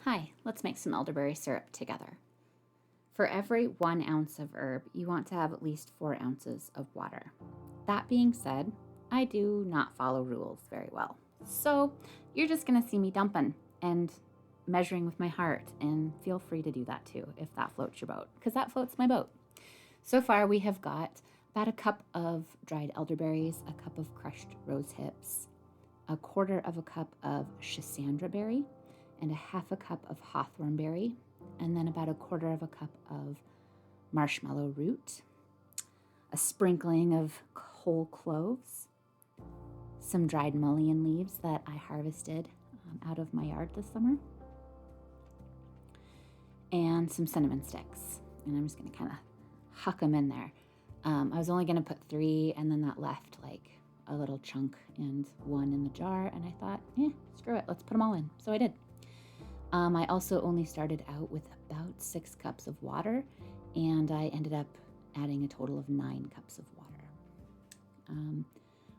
Hi, let's make some elderberry syrup together. For every 1 ounce of herb, you want to have at least 4 ounces of water. That being said, I do not follow rules very well. So you're just gonna see me dumping and measuring with my heart, and feel free to do that too if that floats your boat, because that floats my boat. So far we have got about a cup of dried elderberries, a cup of crushed rosehips, a quarter of a cup of schisandra berry, and a half a cup of hawthorn berry, and then about a quarter of a cup of marshmallow root, a sprinkling of whole cloves, some dried mullein leaves that I harvested out of my yard this summer, and some cinnamon sticks. And I'm just going to kind of huck them in there. I was only going to put 3, and then that left like a little chunk and 1 in the jar, and I thought, screw it, let's put them all in. So I did. I also only started out with about 6 cups of water, and I ended up adding a total of 9 cups of water.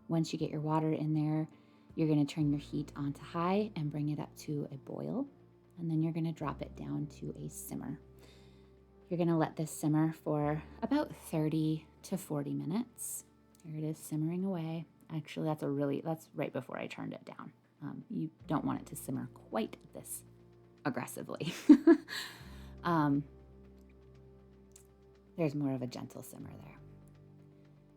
Once you get your water in there, you're going to turn your heat on to high and bring it up to a boil, and then you're going to drop it down to a simmer. You're going to let this simmer for about 30 to 40 minutes. Here it is simmering away. Actually, that's right before I turned it down. You don't want it to simmer quite this aggressively. There's more of a gentle simmer there.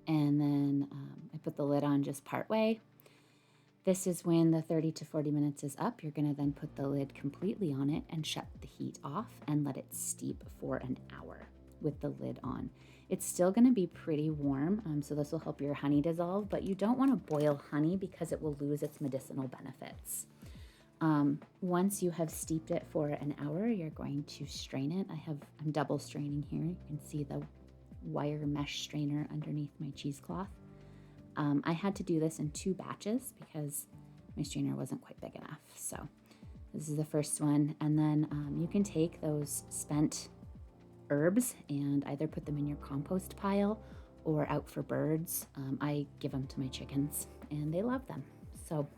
And then I put the lid on just part way. This is when the 30 to 40 minutes is up. You're going to then put the lid completely on it and shut the heat off and let it steep for an hour with the lid on. It's still going to be pretty warm, so this will help your honey dissolve, but you don't want to boil honey because it will lose its medicinal benefits. Once you have steeped it for an hour, you're going to strain it. I'm double straining here. You can see the wire mesh strainer underneath my cheesecloth. I had to do this in 2 batches because my strainer wasn't quite big enough. So this is the first one. And then you can take those spent herbs and either put them in your compost pile or out for birds. I give them to my chickens and they love them. So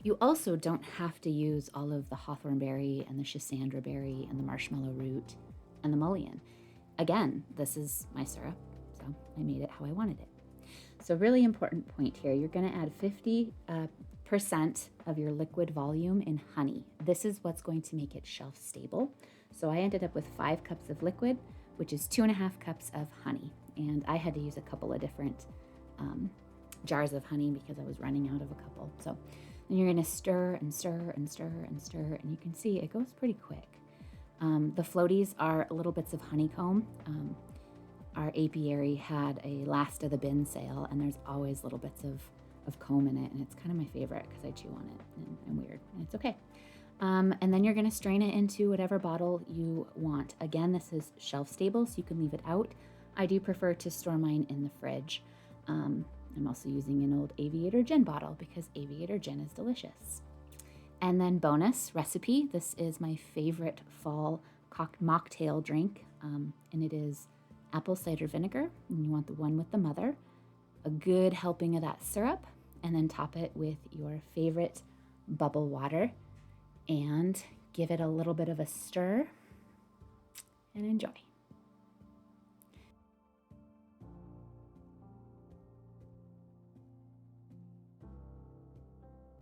you also don't have to use all of the hawthorn berry and the schisandra berry and the marshmallow root and the mullein. Again, this is my syrup, so I made it how I wanted it. So really important point here, you're going to add 50% of your liquid volume in honey. This is what's going to make it shelf stable. So I ended up with 5 cups of liquid, which is 2.5 cups of honey. And I had to use a couple of different jars of honey because I was running out of a couple. So then you're going to stir and stir and stir and stir, and you can see it goes pretty quick. The floaties are little bits of honeycomb. Our apiary had a last of the bin sale, and there's always little bits of comb in it, and it's kind of my favorite because I chew on it, and I'm weird, and it's okay. And then you're going to strain it into whatever bottle you want. Again, this is shelf stable, so you can leave it out. I do prefer to store mine in the fridge. I'm also using an old Aviator Gin bottle because Aviator Gin is delicious. And then bonus recipe, this is my favorite fall mocktail drink, and it is apple cider vinegar, and you want the one with the mother, a good helping of that syrup, and then top it with your favorite bubble water, and give it a little bit of a stir, and enjoy.